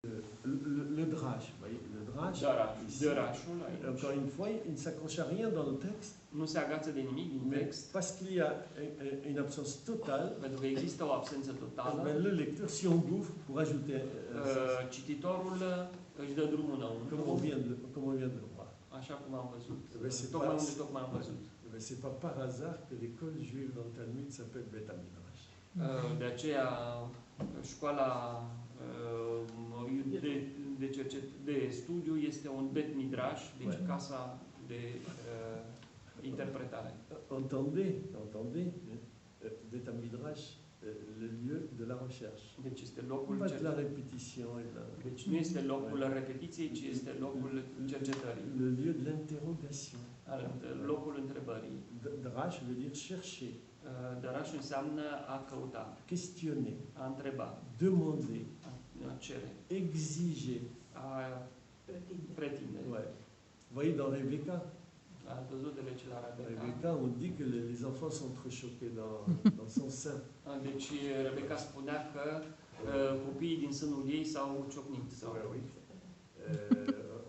Le drache, vous voyez, le drache, Dărașul aici encore une fois, il ne s'accroche à rien dans le texte, nu se agață de nimic din mais text, parce qu'il y a une absence totale, pentru că există o absență totală. ben, le lecteur, si on gouffre pour ajouter Cititorul își dă drumul înăuntru, comme on vient de le voir. așa cum am văzut, Mais tocmai am văzut. c'est pas par hasard que l'école juive dans le Talmud s'appelle Bet Midrash. De aceea, școala de studiu este un Bet Midrash, deci casa de interpretare. Entendez, Bet Midrash, le lieu de la recherche. Deci este locul Pas de la répétition et de la... Deci nu este locul repetiției, ci este locul cercetării. Le lieu de l'interrogation. Locul întrebării. Drash veut dire chercher. Dăraș înseamnă a căuta, questionner, a întreba, demander, a cere, exiger, a pretinde. Ouais. Vous voyez, dans Rebecca, Ați văzut de ce la Rebecca, on dit que les enfants sont trop choqués dans son sein. Deci Rebecca spunea că copiii din sânul ei s-au ciocnit. Oui.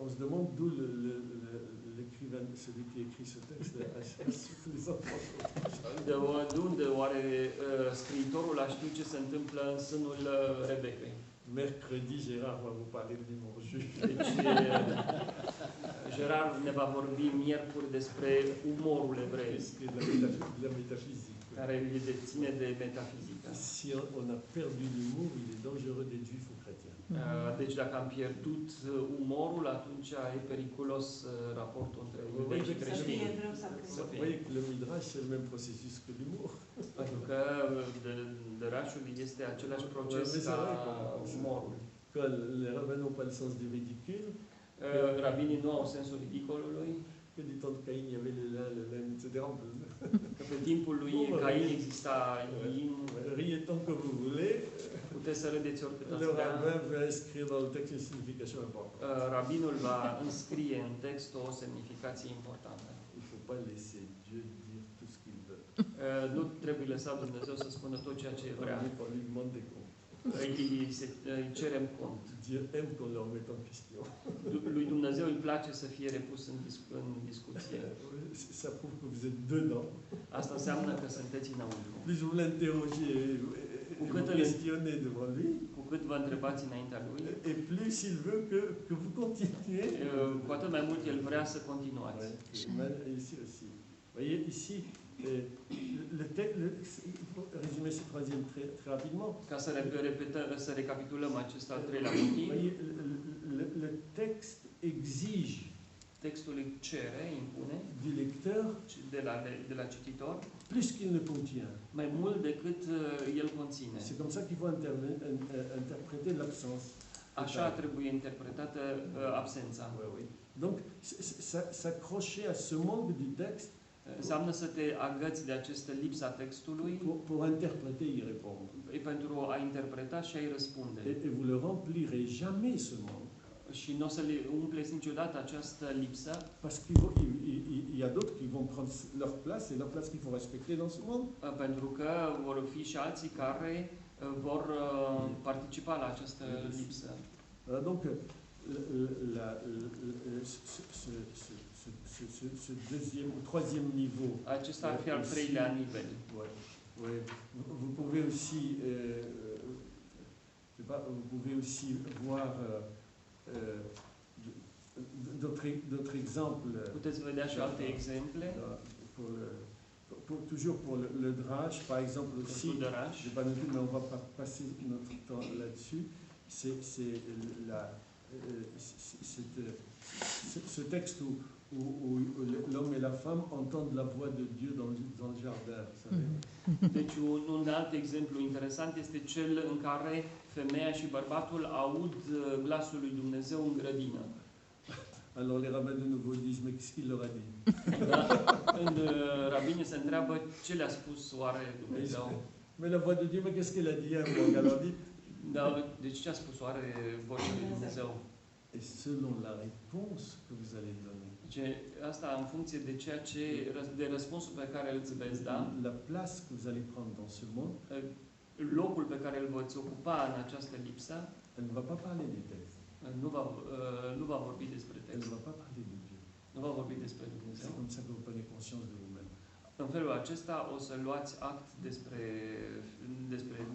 On se demande d'où l'écrivain, celui qui écrit ce texte, a su que les enfants sont trop choqués. De unde oare scriitorul a știut ce se întâmplă în sânul Rebecăi? Mercredi, Gérard va vous parler de l'humour juif. Deci, Gérard ne va vorbi miercuri despre umorul evreiesc, de la métaphysique. Care îl deține de metafizică. Si on a perdu l'humour, il est dangereux d'être juif ou chrétien. Deci dacă am pierdut umorul, atunci e periculos raportul între iudei și creștini. Vous voyez que le midrash, c'est le même processus que l'humour. Pentru că dărașul este același proces ca umorul. Quand les rabbins n'ont pas le sens du ridicule, Rabinii nu au sensul ridicolului, que du temps de Caïn, il y avait le lin, etc. că pe timpul lui Cain exista in. Riez tant que vous voulez. Puteți să râdeți oricât ați Le vrea. rabbin va inscrire dans le texte une signification importante. Rabinul va înscrie în text o semnificație importantă. Il ne faut pas laisser Dieu dire tout ce qu'il veut. Nu trebuie lăsat Dumnezeu să spună tot ceea ce vrea. On lui demande des comptes. Îi cerem cont. Dieu aime qu'on le remette en question. Lui Dumnezeu îi place să fie repus în discuție. Ça prouve que vous êtes dedans. Asta înseamnă că sunteți înăuntru. Plus vous l'interrogez, vous questionnez devant lui, cu cât vă întrebați înaintea lui, et plus il veut que vous continuez. Cu atât mai mult el vrea să continuați. Ici aussi. Vous voyez, ici, le texte, il faut résumer ce troisième très rapidement. Ca să recapitulăm acest al treilea motiv. Le texte exige, textul îi cere, impune, du lecteur, de la cititor, plus qu'il ne contient. Mai mult decât el conține. C'est comme ça qu'il faut interpréter l'absence. Așa trebuie interpretată absența. Oui, oui. Donc, s'accrocher à ce manque du texte, înseamnă să te agăți de această lipsa textului pour interpréter, y répondre. Pentru a interpreta și a-i răspunde. Et vous le remplirez jamais ce manque. Și nu o să le umpleți niciodată această lipsă. Parce qu'il y a d'autres qui vont prendre leur place et la place qu'il faut respecter dans ce monde. Pentru că vor fi și alții care vor participa la această lipsă. Donc, ce deuxième ou troisième niveau. Acesta ar fi al treilea nivel. Ouais. Vous pouvez aussi, je sais pas, vous pouvez aussi voir d'autres exemples. Puteți vedea și alte exemple. Toujours pour le drache, par exemple aussi, je n'ai pas noté, mais on va pas passer notre temps là-dessus. Ce texte où l'homme et la femme entendent la voix de Dieu dans le jardin. Vous savez. Deci un alt exemplu interesant este cel în care femeia și bărbatul aud glasul lui Dumnezeu în grădină. Alors les rabbins de nouveau disent, mais qu'est-ce qu'il leur a dit? Când rabinii se întreabă ce le-a spus oare Dumnezeu. Mais la voix de Dieu, mais qu'est-ce qu'elle a dit? Alors dit. Da, deci ce a spus oare vocea lui Dumnezeu? Et selon la réponse que vous allez donner. Asta în funcție de ceea ce de răspunsul pe care îl veți da. La place que vous allez prendre dans ce monde. Locul pe care îl veți ocupa în această lipsă. Elle ne va pas parler des textes. Nu va vorbi despre Elle ne text, va pas parler de Dieu. nu va vorbi despre C'est Dumnezeu. comme ça que vous prenez conscience de vous-même. În felul acesta o să luați act despre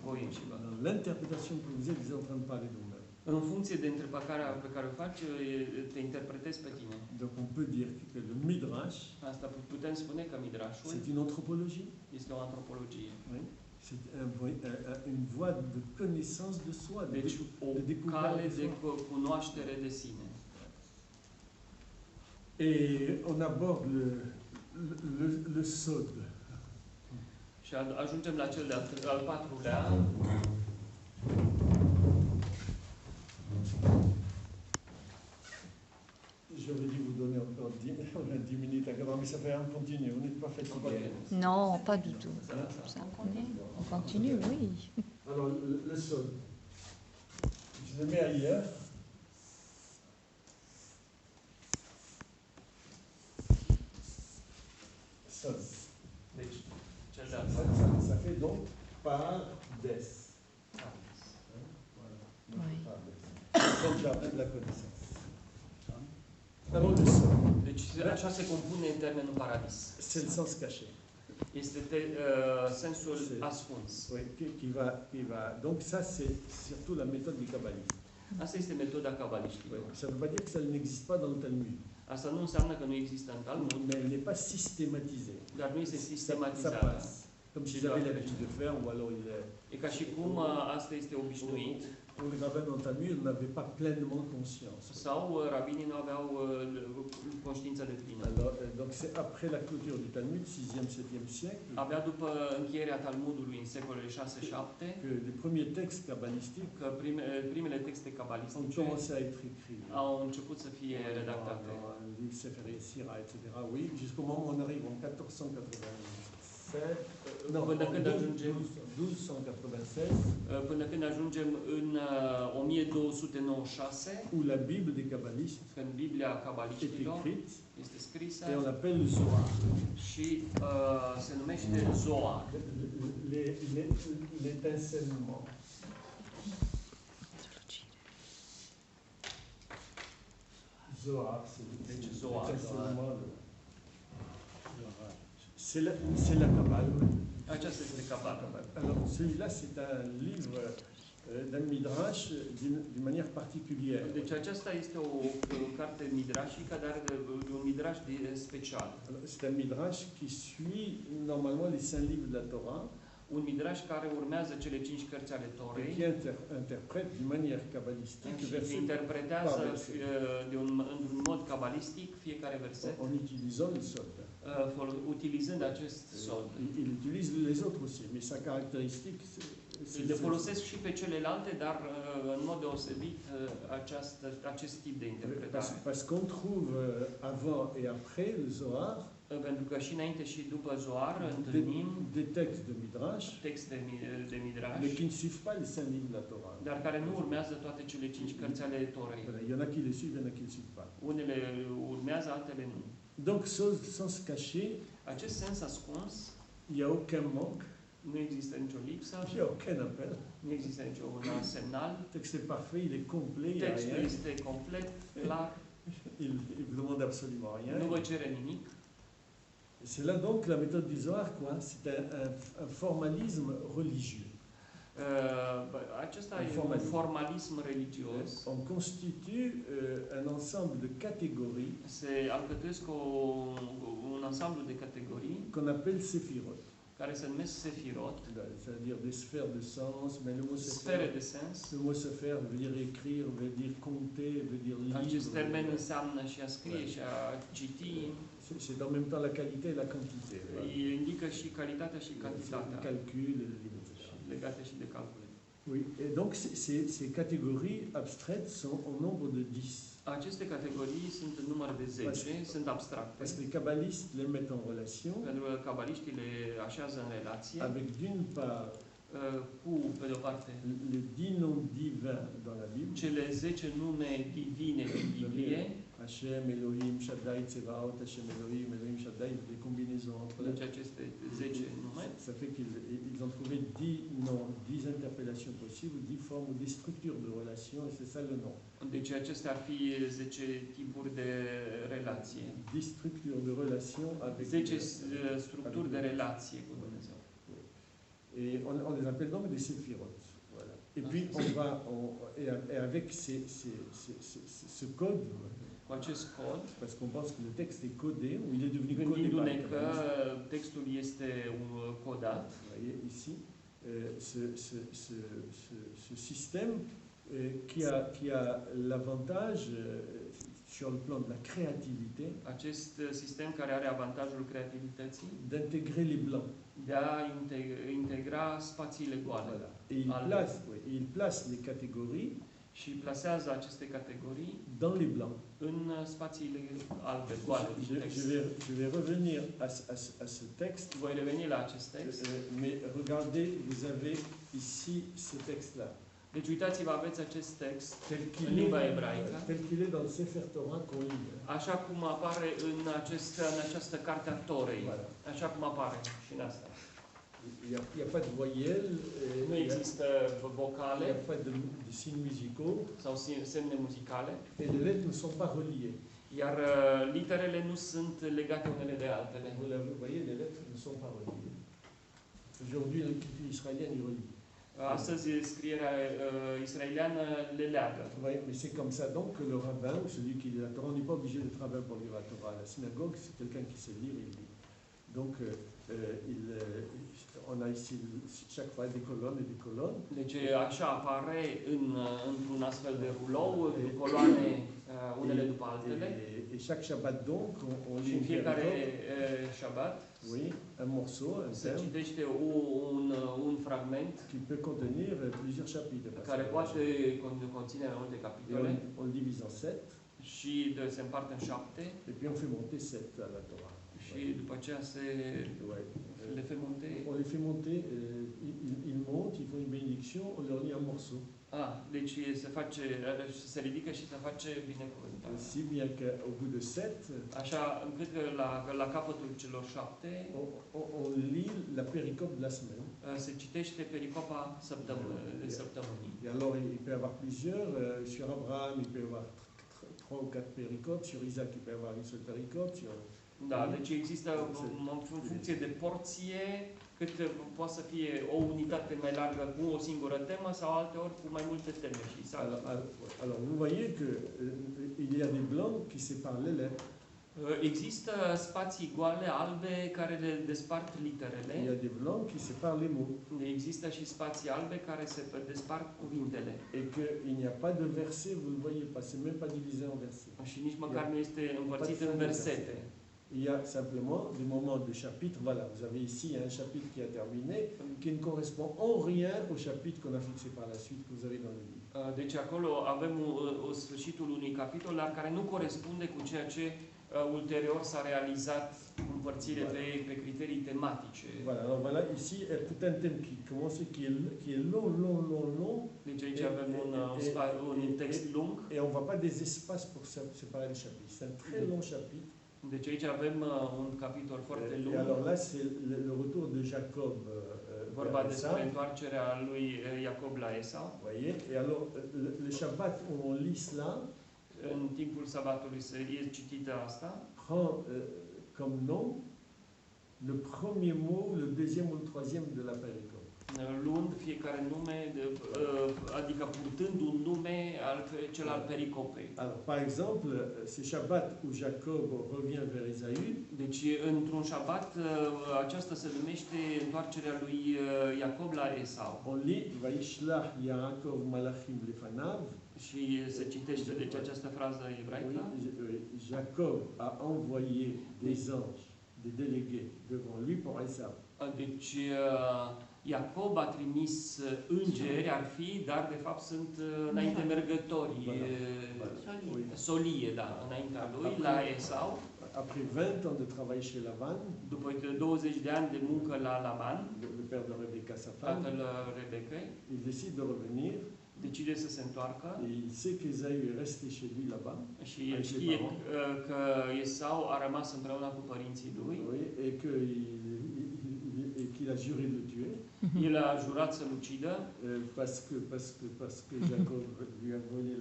voi înșivă. Dans l'interprétation que vous êtes en train de parler de vous-même. În funcție de întrebarea pe care o faci, te interpretezi pe tine. Donc on peut dire que le Midrash, Asta putem spune că Midrashul c'est une anthropologie. este o antropologie. Oui. C'est une voie de connaissance de soi, de, Deci o de découverte cale de de soi. cunoaștere de sine. Et on aborde le sod. Și ajungem la cel de-al patrulea. J'aurais dû vous donner encore 10 minutes à acabar, mais ça fait un continu, vous n'êtes pas fatigué. Non, pas du tout. Ça, on continue, oui. Alors, le sol. Je le mets ailleurs. Sol. Deci, cel de-al Ça fait donc par des. Voilà. Oui. Par des. Donc, j'apprends de la connaissance. Alors, le sol, Deci, așa se compune în termenul paradis. c'est le sens caché. Este sensul ascuns. Oui, qui va. Donc, ça, c'est surtout la méthode du kabbaliste. Asta este metoda cabaliștilor. Oui. Ça ne veut pas dire que ça n'existe pas dans le Talmud, Asta nu înseamnă că nu există în Talmud, mais elle n'est pas systématisée. dar nu este Ça sistematizată. passe. Comme s'ils avaient l'habitude de faire, ou alors E ca și cum asta este obișnuit, pour les rabbins dans le Talmud, ils n'avaient pas pleinement conscience. sau rabinii nu aveau conștiință de plină. Alors, donc c'est après la clôture du Talmud, 6e, 7e siècle, Abia după încheierea Talmudului în secolele 6-7, que les premiers textes kabbalistiques că primele texte ont cabalistice commencé à être écrits. au început să fie redactate. Dans le livre Sefer Yetzira, etc. Oui, jusqu'au moment où on arrive en 1487, non, Până en când ajungem 1296, Până când ajungem în 1296, où la Bible des kabbalistes când Biblia est cabaliștilor écrite, este scrisă et on l'appelle le Zohar. și se numește Zohar. L'étincellement. Zohar, Deci Zohar. l'étincellement. C'est la Kabbale. Aceasta este Kabbalah. Alors celui-là, c'est un livre d'un midrash d'une manière particulière. Deci aceasta este o carte midrashică, dar un midrash special. Alors, c'est un midrash qui suit normalement les 5 livres de la Torah Un midrash care urmează cele 5 cărți ale et Torei qui interprète d'une manière kabbalistique și verset interpretează par verset, într-un mod cabalistic fiecare verset, en utilisant le sod. utilizând acest sod. Il utilise les autres aussi, mais sa caractéristique, Le folosesc și pe celelalte, dar în mod deosebit acest tip de interpretare. Parce qu'on trouve avant et après le Zohar Pentru că și înainte și după Zohar întâlnim des textes de midrash, texte de midrash, mais qui ne suivent pas les 5 livres de la Torah. dar care nu urmează toate cele 5 cărți ale Torei. Voilà, il y en a qui les suivent, il y en a qui ne les suivent pas. Unele urmează, altele nu. Donc, sens caché, Acest sens ascuns, il n'y a aucun manque, nu există nicio lipsă, il n'y a aucun appel. nu există niciun semnal. Le texte est parfait, il est complet, il n'y a Textul rien. este complet, clar, Il ne vous demande absolument rien. nu vă cere nimic. C'est là donc la méthode du Zohar, quoi. C'est un formalisme religieux. Acesta Un e un formalism. formalism religios. On constitue un ensemble de catégories Se alcătuiesc un ansamblu de categorii qu'on appelle séphirot. care se numesc sefirot, C'est-à-dire des sphères de sens, mais le mot sfere séphir, de sens. le mot séphir veut dire écrire, veut dire compter, veut dire Acest termen lire. înseamnă și a scrie și a citi, C'est en même temps la qualité et la quantité. Voilà. indică și calitatea și Le cantitatea calcul et le limite. legate și de calcule. Oui, et donc ces catégories abstraites sont au nombre de 10. Aceste categorii sunt în număr de 10, sunt abstracte, Parce que les kabbalistes les mettent en relation pentru că cabaliștii le așează în relație avec d'une part cu, pe de o parte, les 10 noms divins dans la Bible, cele 10 nume divine din Biblie, Hashem, Elohim, Shaddai, Tsevaot, Hashem, Elohim, Elohim, Shaddai, des combinaisons entre deci aceste 10 nume, ça fait qu'ils ont trouvé 10 noms, 10 interpellations possibles, 10 formes, 10 structures de relations, et c'est ça le nom. deci acestea ar fi 10 tipuri de relație, 10 structures de relations avec 10 structuri de relație cu Dumnezeu. Et on les appelle donc des séphirotes. Voilà. Et puis et avec ce code, Cu acest cod, parce qu'on pense que le texte est codé, ou il est devenu codé par gândindu-ne les că cabalistes. textul este un codat, Vous voyez ici, ce système qui a l'avantage sur le plan de la créativité acest sistem care are avantajul creativității d'intégrer les blancs. de a integra spațiile goale. Voilà. Et il place les catégories Și plasează aceste categorii dans les blancs. în spațiile albe, goale. Je vais revenir à ce texte. Voi reveni la acest text. Mais regardez, vous avez ici ce texte-là. Deci uitați-vă, aveți acest text Tel în limba ebraică, qu'il est dans le Sefer Torah qu'on lit. așa cum apare în această carte a Torei, Voilà. așa cum apare și în asta. Il n'y a pas de voyelles, Nu il există n'y vocale a pas de signes musicaux, sau semne muzicale, et les lettres ne sont pas reliées. iar literele nu sunt legate unele de altele. Vous voyez, les lettres ne sont pas reliées. Aujourd'hui, l'écriture israélienne est reliée. Astăzi scrierea israeliană le leagă. Vous voyez, mais c'est comme ça donc que le rabbin, ou celui qui lit la Torah, on n'est pas obligé d'être rabbin pour lire la Torah. À la synagogue, c'est quelqu'un qui sait lire, il lit. Donc, on a ici chaque fois des colonnes et des colonnes. Deci așa apare într-un astfel de rulou, coloane unele după altele. Et chaque Shabbat donc, on Și lit în une fiecare péricope, Shabbat oui, un morceau, un se thème, citește un fragment qui peut contenir plusieurs chapitres. care poate conține mai multe Et capitole on le divise en 7, și se împarte în 7 et puis on fait monter 7 à la Torah. și după aceea Ouais. le fait monter. On les fait monter, ils montent, ils font une bénédiction, on leur lit un morceau. Deci se ridică și se face binecuvântare. Si bien qu'au bout de 7, Așa încât că la capătul celor 7 on lit la péricope de la semaine. se citește pericopa săptămânii. Et alors, il peut y avoir plusieurs. Sur Abraham, il peut y avoir 3 ou 4 péricopes. Sur Isaac, il peut y avoir une seule péricope. Da, deci există în funcție de porție, cât poate să fie o unitate mai largă cu o singură temă sau alteori cu mai multe teme. Alors, vous voyez qu'il y a des blancs qui séparent les lettres. Există spații goale, albe, care le despart Il y literele. a des blancs qui séparent les mots. Există și spații albe care se despart cuvintele. Et qu'il n'y a pas de verset, vous ne le voyez pas, c'est même pas divisé en versets. Și nici măcar nu este împărțit în versete. Il y a simplement des moments de chapitre. Voilà, vous avez ici un chapitre qui a terminé, qui ne correspond en rien au chapitre qu'on a fixé par la suite, que vous avez dans le livre. Deci acolo avem sfârșitul unui capitol, dar care nu corespunde cu ceea ce ulterior s-a realizat împărțire pe criterii tematice. Voilà, alors voilà, ici, tout un thème qui commence, qui est long. Deci aici avem un text lung. Et on ne voit pas des espaces pour séparer les chapitres. C'est un très long chapitre. Deci aici avem un capitol foarte lung. Et alors là, c'est le retour de Jacob. Vorba despre întoarcerea lui Iacob la Esau. Vous voyez? Et alors, le Shabbat où on lit cela, În timpul sabatului e citită asta. Prend comme nom le premier mot, le deuxième ou le troisième de la péricope. Luând fiecare nume, adică purtând un nume cel al pericopei. Alors, par exemple, c'est Shabbat où Jacob revient vers Ésaü. Deci, într-un șabat, aceasta se numește întoarcerea lui Iacob la Esau. On lit Vaishlach Yaakov Malachim Lefanav. Și se citește deci această frază ebraică. Jacob a envoyé des anges, des délégués devant lui pour Esau. Deci, Iacob a trimis îngeri, ar fi, dar de fapt sunt înainte mergători, solie, da, înaintea lui, la Esau. après 20 ans de travail chez Laban, După 20 de ani de muncă la Laban, le père de Rebecca, sa femme, tatăl Rebecăi, il décide de revenir decide să se întoarcă et il sait qu'Ésaü est resté chez lui là-bas. și el știe că Esau a rămas împreună cu părinții lui. Oui, et qu'il a juré de le tuer El a jurat să-l ucidă parce que Jacob lui a volé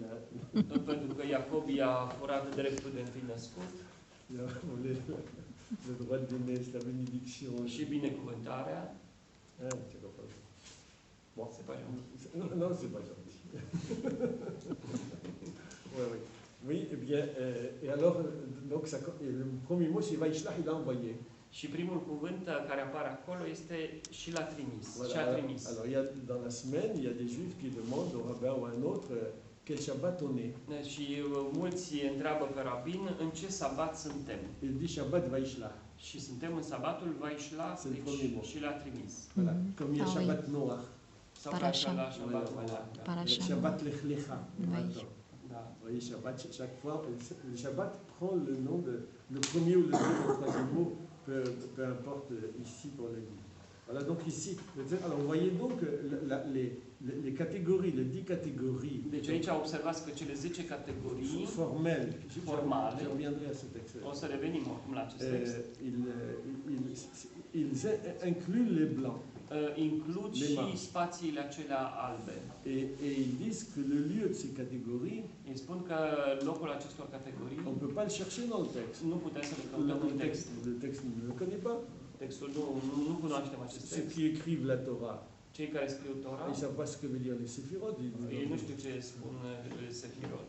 tot pentru că Iacob i-a furat dreptul de întâi născut il a volé le droit de naissance, la bénédiction. și binecuvântarea. Hein, tu comprends. Bon, C'est pas gentil. Non, c'est pas gentil. Oui. Oui, eh bien, et alors, donc et le premier mot, c'est Vaishlach, il a envoyé. Și primul cuvânt care apare acolo este și l-a trimis. Voilà. Și a trimis. Alors, dans la semaine, il y a des juifs qui demandent au rabbin ou à un autre quel Shabbat on est. Și mulți întreabă pe rabin în ce sabat suntem. Il dit Shabbat Vaishlach. Și suntem în sabatul Vaishlach, deci și l-a trimis. Voilà. Comme il y a Ah oui. Shabbat Noach, Sau Parasha. la Shabbat Voilà. Parasha. Shabbat Lech Lecha. Oui. Maintenant. Da. Vous voyez, Shabbat, chaque fois, le Shabbat prend le nom de le premier ou le deuxième ou le troisième mot, peu importe ici pour le livre. Voilà, donc ici, alors vous voyez donc les catégories, les 10 catégories Deci aici observați că cele 10 categorii formelles, formale, je reviendrai à ce texte, o să revenim oricum la acest text, ils incluent les blancs. Includ Les și marques. spațiile acelea albe. Et ils disent que le lieu de ces catégories, Îi spun că locul acestor categorii on ne peut pas le chercher dans le texte. nu putem să le căutăm în text. Le texte, on ne le connaît pas. Textul nu cunoaștem acest Ceux text. qui écrivent la Torah, Cei care scriu Tora, ils ne savent pas ce que veut dire les séphirot. ei nu știu ce spun Sefirot.